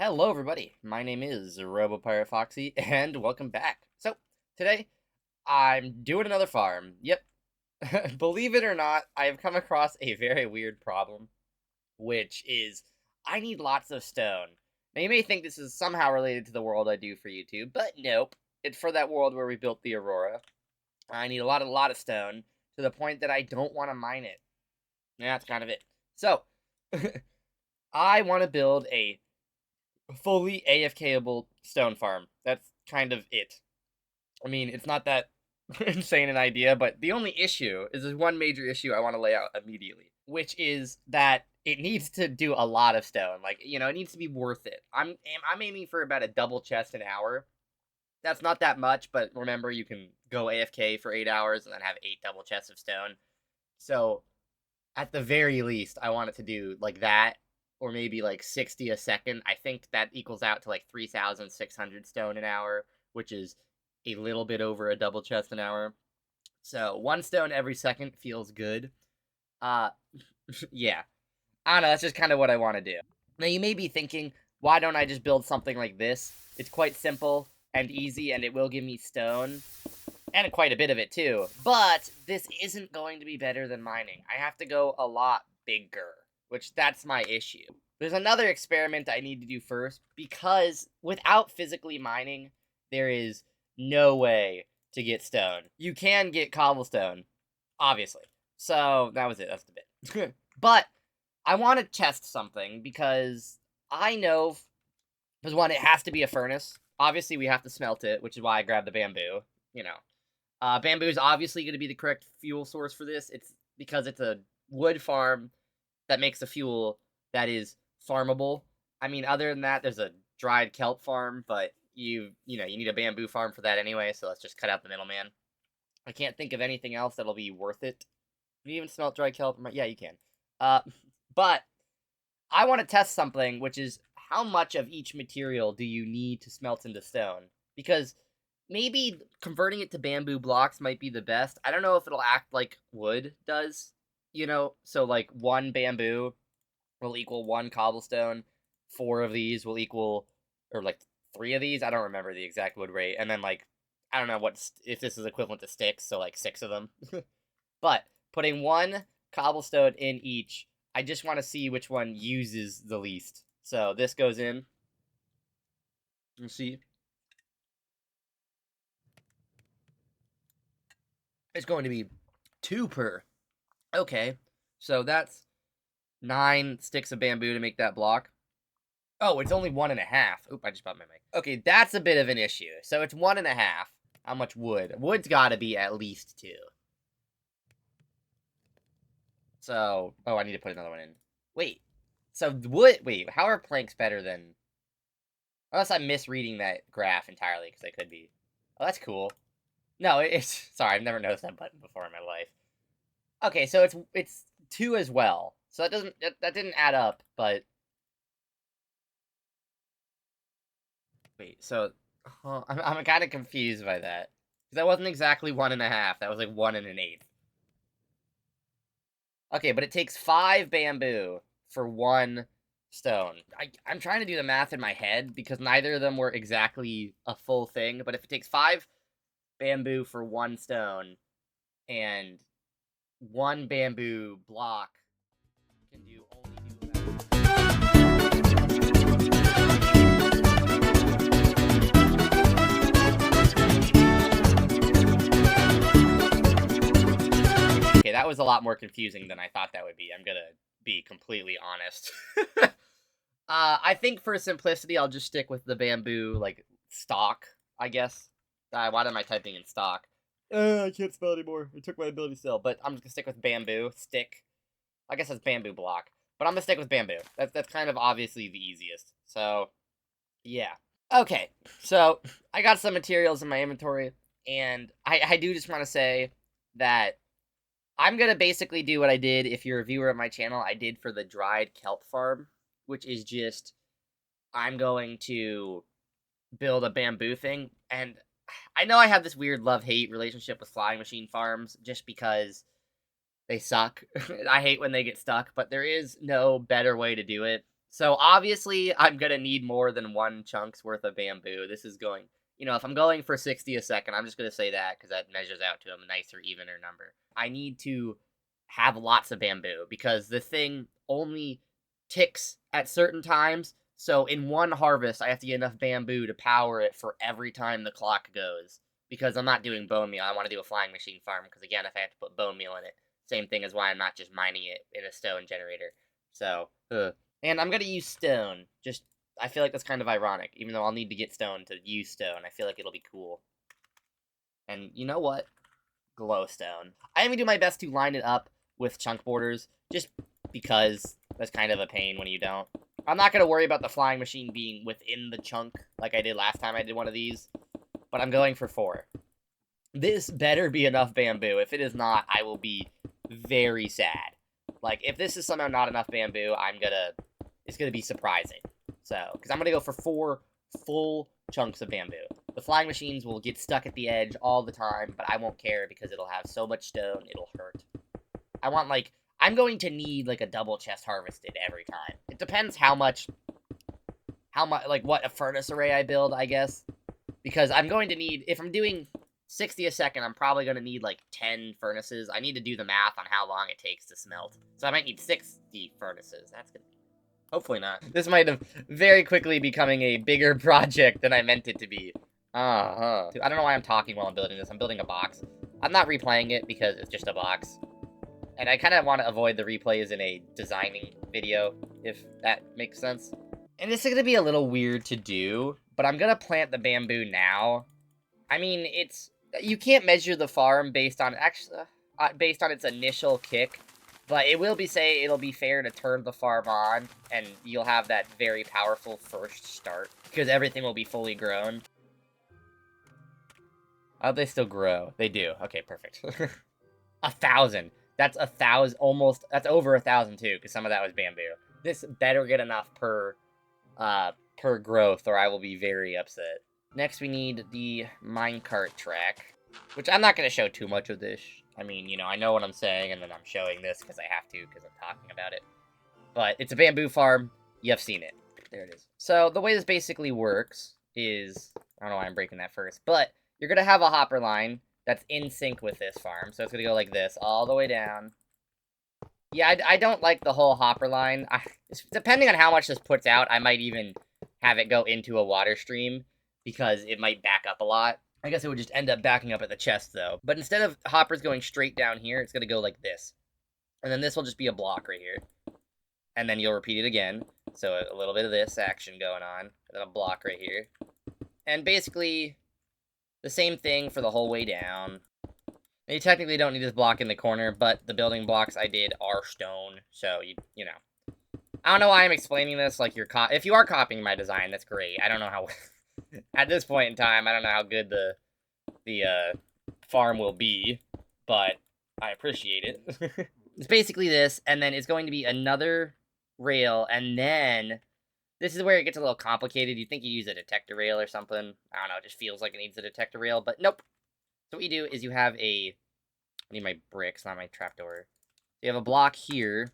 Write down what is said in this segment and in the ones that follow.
Hello, everybody. My name is RoboPirate Foxy, and welcome back. So, today, I'm doing another farm. Yep. Believe it or not, I have come across a very weird problem, which is I need lots of stone. Now, you may think this is somehow related to the world I do for YouTube, but nope. It's for that world where we built the Aurora. I need a lot of stone, to the point that I don't want to mine it. And that's kind of it. So, I want to build a fully AFKable stone farm. That's kind of it. I mean, it's not that insane an idea, but the only issue is there's one major issue I want to lay out immediately, which is that it needs to do a lot of stone. Like, it needs to be worth it. I'm aiming for about a double chest an hour. That's not that much, but remember, you can go AFK for 8 hours and then have 8 double chests of stone. So at the very least, I want it to do like that, or maybe like 60 a second. I think that equals out to like 3,600 stone an hour, which is a little bit over a double chest an hour. So 1 stone every second feels good. Uh, yeah. I don't know, that's just kind of what I want to do. Now, you may be thinking, why don't I just build something like this? It's quite simple and easy, and it will give me stone and quite a bit of it too. But this isn't going to be better than mining. I have to go a lot bigger, which that's my issue. There's another experiment I need to do first, because without physically mining, there is no way to get stone. You can get cobblestone, obviously. So that was it. That's the bit. But I want to test something, because I know, because one, it has to be a furnace. Obviously, we have to smelt it, which is why I grabbed the bamboo. Bamboo is obviously going to be the correct fuel source for this. It's because it's a wood farm that makes a fuel that is farmable. I mean, other than that, there's a dried kelp farm, but you need a bamboo farm for that anyway, so let's just cut out the middleman. I can't think of anything else that'll be worth it. Can you even smelt dried kelp? Yeah, you can. But I want to test something, which is how much of each material do you need to smelt into stone? Because maybe converting it to bamboo blocks might be the best. I don't know if it'll act like wood does, so like 1 bamboo will equal 1 cobblestone, 4 of these will equal, or like 3 of these, I don't remember the exact wood rate, and then like, I don't know if this is equivalent to sticks, so like 6 of them. But putting 1 cobblestone in each, I just want to see which one uses the least. So this goes in. You see, it's going to be 2 per. Okay, so that's 9 sticks of bamboo to make that block. Oh, it's only 1.5. Oop, I just bumped my mic. Okay, that's a bit of an issue. So it's 1.5. How much wood? Wood's got to be at least 2. So, oh, I need to put another one in. Wait, so wood, wait, how are planks better than... Unless I'm misreading that graph entirely, because they could be. Oh, that's cool. No, it's... Sorry, I've never noticed that button before in my life. Okay, so it's 2 as well. So that didn't add up, but... Wait, so... I'm kind of confused by that. Because that wasn't exactly 1.5, that was like 1 1/8. Okay, but it takes 5 bamboo for 1 stone. I'm trying to do the math in my head, because neither of them were exactly a full thing, but if it takes 5 bamboo for 1 stone, and 1 bamboo block can do only Okay, that was a lot more confusing than I thought that would be. I'm gonna be completely honest. I think for simplicity, I'll just stick with the bamboo, like, stock, I guess. Why am I typing in stock? I can't spell anymore. It took my ability to spell. But I'm just gonna stick with bamboo. Stick. I guess that's bamboo block. But I'm gonna stick with bamboo. That's kind of obviously the easiest. So, yeah. Okay, so I got some materials in my inventory, and I do just want to say that I'm gonna basically do what I did, if you're a viewer of my channel, I did for the dried kelp farm, which is just, I'm going to build a bamboo thing, and I know I have this weird love-hate relationship with flying machine farms, just because they suck. I hate when they get stuck, but there is no better way to do it. So obviously, I'm gonna need more than 1 chunk's worth of bamboo. This is going, if I'm going for 60 a second, I'm just gonna say that because that measures out to a nicer, evener number. I need to have lots of bamboo because the thing only ticks at certain times. So in one harvest, I have to get enough bamboo to power it for every time the clock goes. Because I'm not doing bone meal. I want to do a flying machine farm because again, if I have to put bone meal in it, same thing as why I'm not just mining it in a stone generator. So, and I'm gonna use stone. Just, I feel like that's kind of ironic, even though I'll need to get stone to use stone. I feel like it'll be cool. And you know what? Glowstone. I'm gonna do my best to line it up with chunk borders, just because that's kind of a pain when you don't. I'm not gonna worry about the flying machine being within the chunk like I did last time I did one of these, but I'm going for 4. This better be enough bamboo. If it is not, I will be very sad. Like, if this is somehow not enough bamboo, it's gonna be surprising. So, because I'm gonna go for 4 full chunks of bamboo. The flying machines will get stuck at the edge all the time, but I won't care because it'll have so much stone, it'll hurt. I'm going to need, like, a double chest harvested every time. It depends how much, like, what a furnace array I build, I guess. Because I'm going to need, if I'm doing 60 a second, I'm probably going to need, like, 10 furnaces. I need to do the math on how long it takes to smelt. So I might need 60 furnaces. That's going to be... Hopefully not. This might have very quickly becoming a bigger project than I meant it to be. I don't know why I'm talking while I'm building this. I'm building a box. I'm not replaying it because it's just a box. And I kind of want to avoid the replays in a designing video, if that makes sense. And this is going to be a little weird to do, but I'm going to plant the bamboo now. I mean, you can't measure the farm based on its initial kick, but it'll be fair to turn the farm on, and you'll have that very powerful first start, because everything will be fully grown. Oh, they still grow. They do. Okay, perfect. 1,000. That's 1,000, almost, that's over 1,000 too, because some of that was bamboo. This better get enough per growth, or I will be very upset. Next, we need the minecart track, which I'm not going to show too much of this. I mean, I know what I'm saying, and then I'm showing this because I have to, because I'm talking about it. But it's a bamboo farm. You've seen it. There it is. So, the way this basically works is, I don't know why I'm breaking that first, but you're going to have a hopper line that's in sync with this farm. So, it's going to go like this, all the way down. Yeah, I don't like the whole hopper line. Depending on how much this puts out, I might even have it go into a water stream, because it might back up a lot. I guess it would just end up backing up at the chest, though. But instead of hoppers going straight down here, it's going to go like this. And then this will just be a block right here. And then you'll repeat it again. So a little bit of this action going on. And then a block right here. And basically, the same thing for the whole way down. Now, you technically don't need this block in the corner, but the building blocks I did are stone. So, you know. I don't know why I'm explaining this like if you are copying my design, that's great. I don't know how... At this point in time, I don't know how good the farm will be, but I appreciate it. It's basically this, and then it's going to be another rail, and then this is where it gets a little complicated. You think you use a detector rail or something. I don't know, it just feels like it needs a detector rail, but nope. So what you do is you have I need my bricks, not my trapdoor. You have a block here,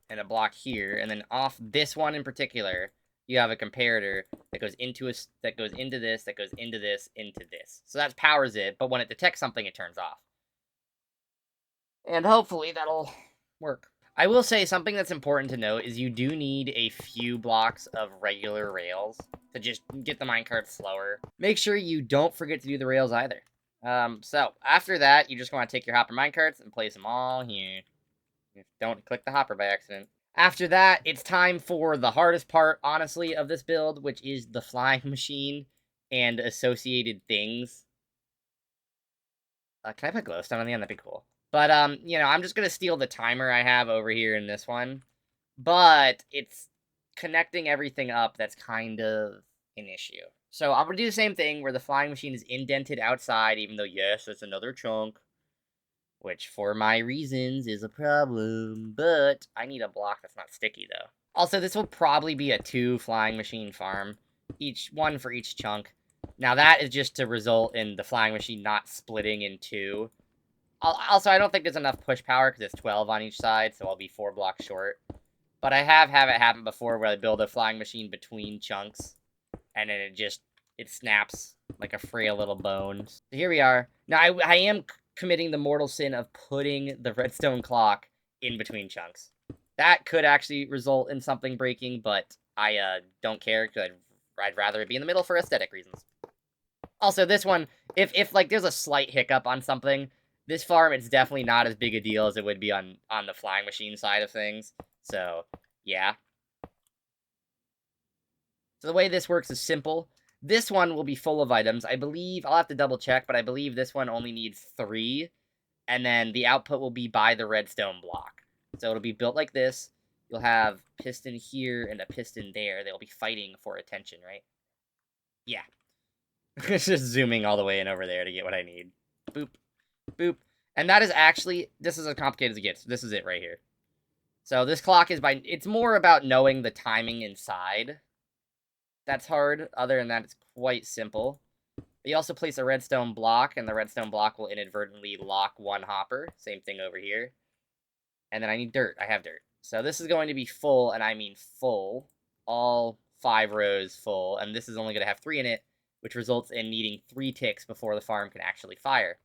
and a block here, and then off this one in particular, you have a comparator that goes into this, that goes into this, into this. So that powers it, but when it detects something, it turns off. And hopefully that'll work. I will say something that's important to note is you do need a few blocks of regular rails to just get the minecart slower. Make sure you don't forget to do the rails either. So after that, you just want to take your hopper minecarts and place them all here. Don't click the hopper by accident. After that, it's time for the hardest part, honestly, of this build, which is the flying machine and associated things. Can I put glowstone on the end? That'd be cool. But, I'm just gonna steal the timer I have over here in this one. But it's connecting everything up that's kind of an issue. So I'm gonna do the same thing where the flying machine is indented outside, even though, yes, it's another chunk. Which, for my reasons, is a problem. But I need a block that's not sticky, though. Also, this will probably be a 2 flying machine farm. One for each chunk. Now, that is just to result in the flying machine not splitting in 2. Also, I don't think there's enough push power, because it's 12 on each side, so I'll be 4 blocks short. But I have had it happen before where I build a flying machine between chunks, and then it snaps like a frail little bone. So here we are. Now, I am committing the mortal sin of putting the redstone clock in between chunks. That could actually result in something breaking, but I don't care, because I'd rather it be in the middle for aesthetic reasons. Also, this one, if like there's a slight hiccup on something, this farm, it's definitely not as big a deal as it would be on the flying machine side of things. So, yeah. So the way this works is simple. This one will be full of items. I believe, I'll have to double check, but I believe this one only needs 3. And then the output will be by the redstone block. So it'll be built like this. You'll have piston here and a piston there. They'll be fighting for attention, right? Yeah. It's just zooming all the way in over there to get what I need. Boop. Boop. And that is actually, this is as complicated as it gets. This is it right here. So this clock is it's more about knowing the timing inside. That's hard. Other than that, it's quite simple. You also place a redstone block, and the redstone block will inadvertently lock one hopper. Same thing over here. And then I need dirt. I have dirt. So this is going to be full, and I mean full. All 5 rows full, and this is only going to have 3 in it, which results in needing 3 ticks before the farm can actually fire.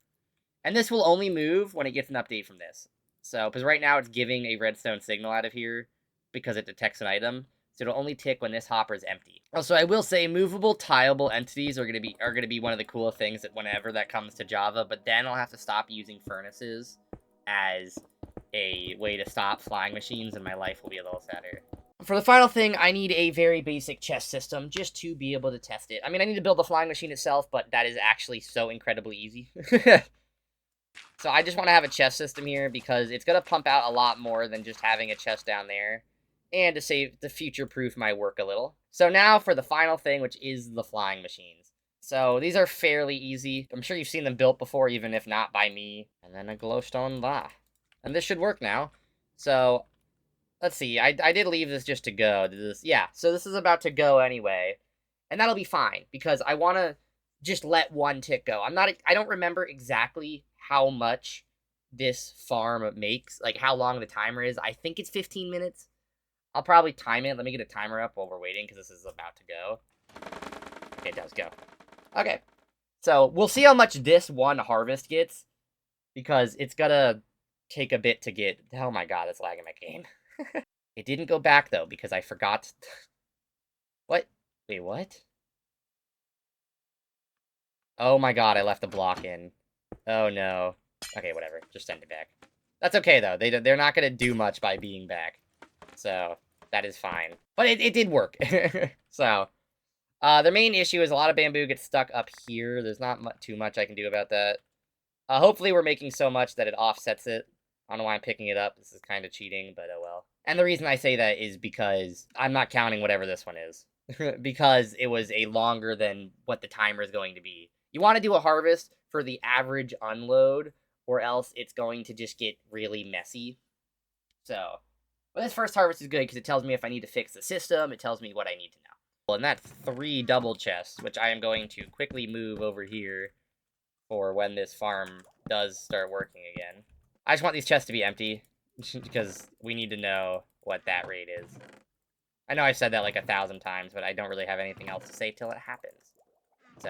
And this will only move when it gets an update from this. So, because right now it's giving a redstone signal out of here because it detects an item. So it'll only tick when this hopper is empty. Also, I will say movable, tileable entities are gonna be one of the cool things that whenever that comes to Java. But then I'll have to stop using furnaces as a way to stop flying machines, and my life will be a little sadder. For the final thing, I need a very basic chest system just to be able to test it. I mean, I need to build the flying machine itself, but that is actually so incredibly easy. So I just want to have a chest system here because it's going to pump out a lot more than just having a chest down there, and to future-proof my work a little. So now for the final thing, which is the flying machines. So these are fairly easy. I'm sure you've seen them built before, even if not by me. And then a glowstone la. And this should work now. So let's see. I did leave this just to go. Yeah, so this is about to go anyway. And that'll be fine because I want to just let one tick go. I don't remember exactly how much this farm makes, like how long the timer is. I think it's 15 minutes. I'll probably time it. Let me get a timer up while we're waiting because this is about to go. Okay, it does go. Okay, so we'll see how much this one harvest gets because it's gonna take a bit to get. Oh my god, that's lagging my game. It didn't go back though because I forgot. What? Wait, what? Oh my god, I left the block in. Oh no. Okay, whatever. Just send it back. That's okay though. They're not gonna do much by being back. So that is fine. But it did work. So the main issue is a lot of bamboo gets stuck up here. There's not too much I can do about that. Hopefully we're making so much that it offsets it. I don't know why I'm picking it up. This is kind of cheating, but oh well. And the reason I say that is because I'm not counting whatever this one is. Because it was a longer than what the timer is going to be. You want to do a harvest for the average unload, or else it's going to just get really messy. So, well, this first harvest is good because it tells me if I need to fix the system. It tells me what I need to know. Well, and that's 3 double chests, which I am going to quickly move over here for when this farm does start working again. I just want these chests to be empty because we need to know what that rate is. I know I've said that like 1,000 times, but I don't really have anything else to say till it happens. So,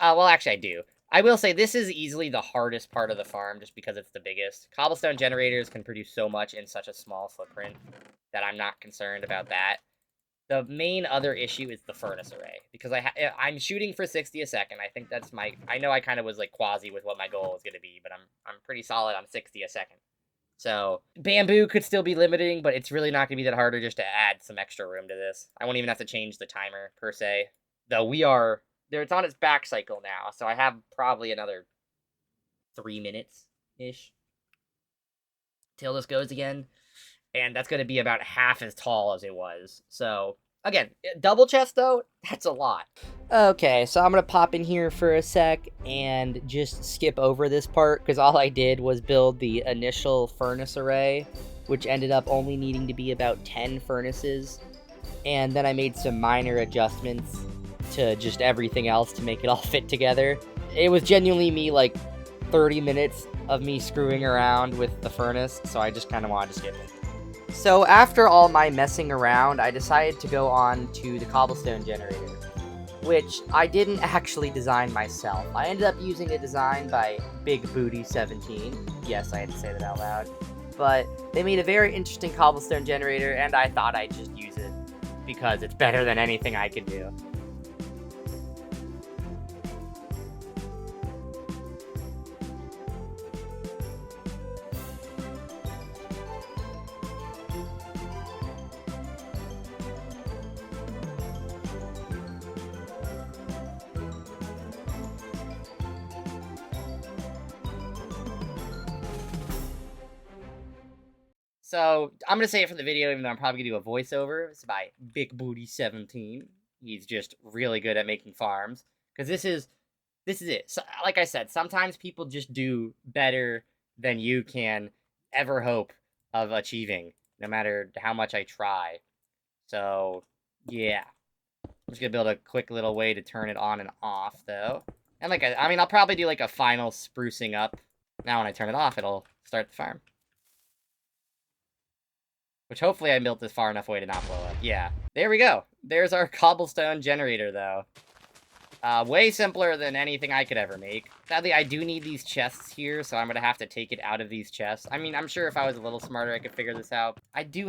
well, actually I do. I will say this is easily the hardest part of the farm just because it's the biggest. Cobblestone generators can produce so much in such a small footprint that I'm not concerned about that. The main other issue is the furnace array because I'm shooting for 60 a second. I think that's I know I kind of was like quasi with what my goal was going to be, but I'm pretty solid on 60 a second. So bamboo could still be limiting, but it's really not going to be that harder just to add some extra room to this. I won't even have to change the timer per se, though it's on its back cycle now, so I have probably another 3 minutes-ish till this goes again, and that's going to be about half as tall as it was. So, again, double chest, though, that's a lot. Okay, so I'm going to pop in here for a sec and just skip over this part, because all I did was build the initial furnace array, which ended up only needing to be about 10 furnaces, and then I made some minor adjustments to just everything else to make it all fit together. It was genuinely me like 30 minutes of me screwing around with the furnace, so I just kind of wanted to skip it. So after all my messing around, I decided to go on to the cobblestone generator, which I didn't actually design myself. I ended up using a design by Big Booty 17. Yes, I had to say that out loud. But they made a very interesting cobblestone generator, and I thought I'd just use it because it's better than anything I could do. So, I'm going to say it for the video, even though I'm probably going to do a voiceover. It's by Big Booty 17. He's just really good at making farms. Because this is it. So, like I said, sometimes people just do better than you can ever hope of achieving, no matter how much I try. So, yeah. I'm just going to build a quick little way to turn it on and off, though. And I mean, I'll probably do like a final sprucing up. Now when I turn it off, it'll start the farm. Which hopefully I built this far enough away to not blow up. Yeah. There we go. There's our cobblestone generator, though. Way simpler than anything I could ever make. Sadly, I do need these chests here, so I'm gonna have to take it out of these chests. I mean, I'm sure if I was a little smarter, I could figure this out. I do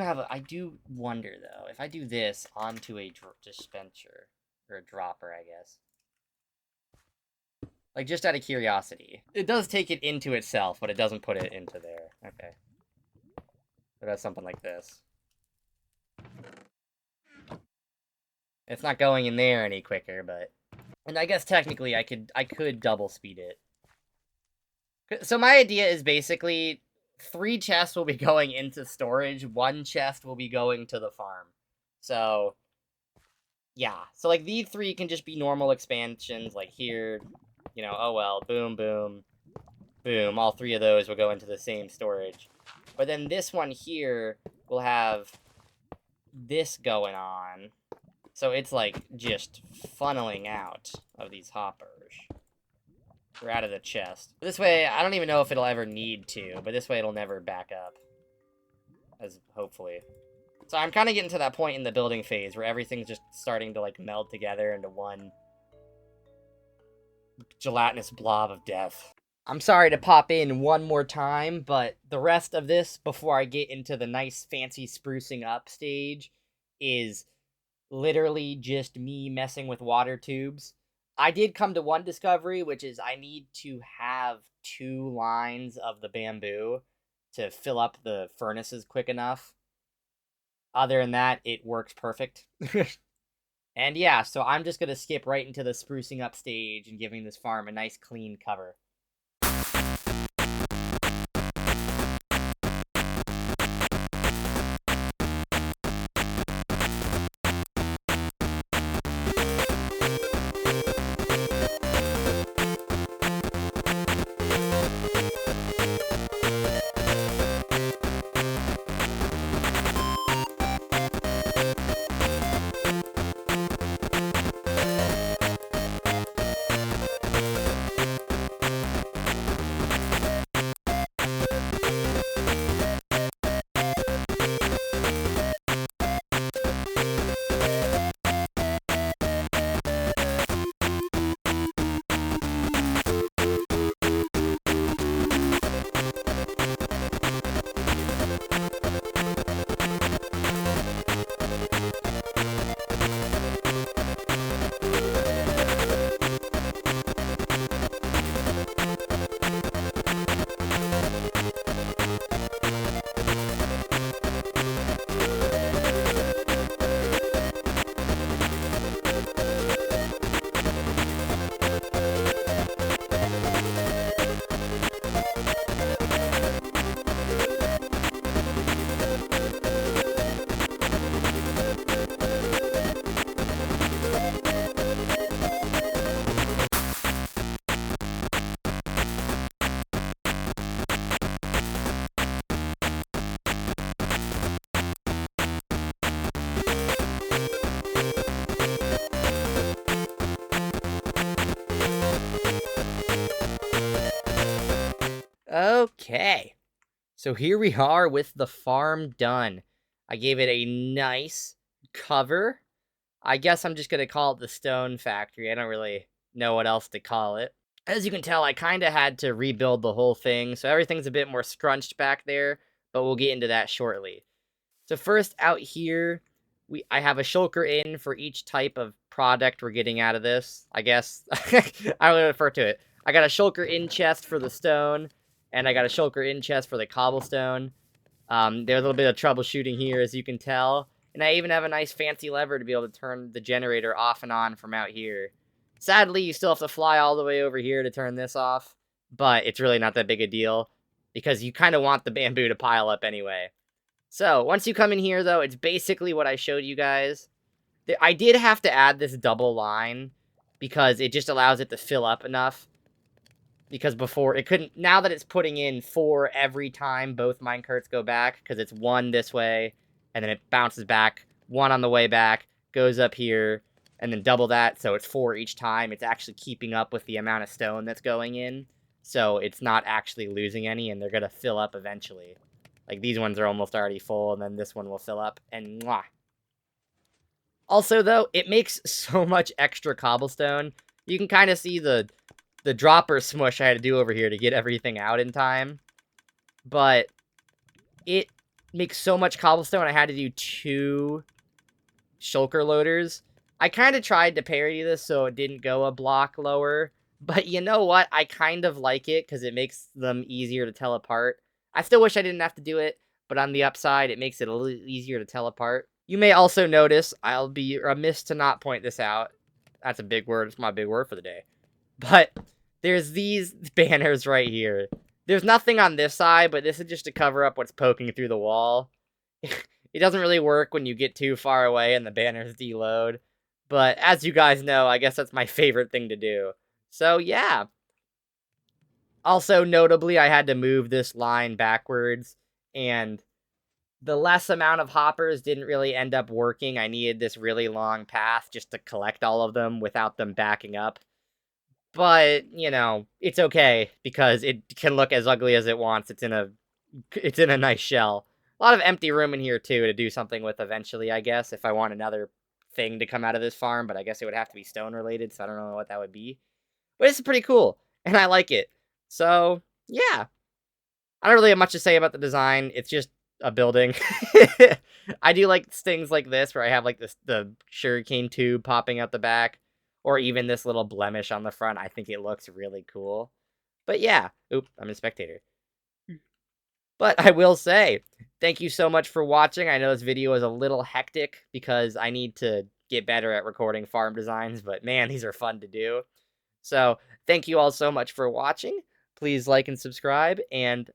wonder, though, if I do this onto a dispenser, or a dropper, I guess. Like, just out of curiosity. It does take it into itself, but it doesn't put it into there. Okay. It does something like this. It's not going in there any quicker, but... And I guess technically I could double speed it. So my idea is basically 3 chests will be going into storage, 1 chest will be going to the farm. So, yeah. So, like, these 3 can just be normal expansions, like here, you know, oh well, boom, boom, boom. All 3 of those will go into the same storage. But then this one here will have this going on. So it's like just funneling out of these hoppers. Or out of the chest. This way, I don't even know if it'll ever need to, but this way it'll never back up. As hopefully. So I'm kind of getting to that point in the building phase where everything's just starting to like meld together into one gelatinous blob of death. I'm sorry to pop in one more time, but the rest of this, before I get into the nice fancy sprucing up stage, is literally just me messing with water tubes. I did come to one discovery, which is I need to have 2 lines of the bamboo to fill up the furnaces quick enough. Other than that, it works perfect. And yeah, so I'm just going to skip right into the sprucing up stage and giving this farm a nice clean cover. Okay, so here we are with the farm done. I gave it a nice cover. I guess I'm just going to call it the Stone Factory. I don't really know what else to call it. As you can tell, I kind of had to rebuild the whole thing, so everything's a bit more scrunched back there, but we'll get into that shortly. So first out here, I have a shulker in for each type of product we're getting out of this. I guess I don't refer to it. I got a shulker in chest for the stone, and I got a shulker in chest for the cobblestone. There's a little bit of troubleshooting here, as you can tell. And I even have a nice fancy lever to be able to turn the generator off and on from out here. Sadly, you still have to fly all the way over here to turn this off, but it's really not that big a deal, because you kind of want the bamboo to pile up anyway. So, once you come in here, though, it's basically what I showed you guys. I did have to add this double line, because it just allows it to fill up enough. Because before, it couldn't... Now that it's putting in 4 every time both minecarts go back, because it's 1 this way, and then it bounces back, 1 on the way back, goes up here, and then double that, so it's 4 each time. It's actually keeping up with the amount of stone that's going in, so it's not actually losing any, and they're going to fill up eventually. Like, these ones are almost already full, and then this one will fill up, and mwah. Also, though, it makes so much extra cobblestone. You can kind of see the dropper smush I had to do over here to get everything out in time. But it makes so much cobblestone, I had to do 2 shulker loaders. I kind of tried to parody this so it didn't go a block lower. But you know what? I kind of like it because it makes them easier to tell apart. I still wish I didn't have to do it, but on the upside, it makes it a little easier to tell apart. You may also notice, I'll be remiss to not point this out. That's a big word. It's my big word for the day. But there's these banners right here. There's nothing on this side, but this is just to cover up what's poking through the wall. It doesn't really work when you get too far away and the banners deload. But as you guys know, I guess that's my favorite thing to do. So yeah. Also, notably, I had to move this line backwards, and the less amount of hoppers didn't really end up working. I needed this really long path just to collect all of them without them backing up. But, you know, it's okay, because it can look as ugly as it wants. It's in a nice shell. A lot of empty room in here, too, to do something with eventually, I guess, if I want another thing to come out of this farm, but I guess it would have to be stone-related, so I don't know what that would be. But it's pretty cool, and I like it. So, yeah. I don't really have much to say about the design. It's just a building. I do like things like this, where I have, like, the sugarcane tube popping out the back, or even this little blemish on the front. I think it looks really cool. But yeah. Oop, I'm a spectator. But I will say, thank you so much for watching. I know this video is a little hectic, because I need to get better at recording farm designs, but man, these are fun to do. So, thank you all so much for watching. Please like and subscribe, and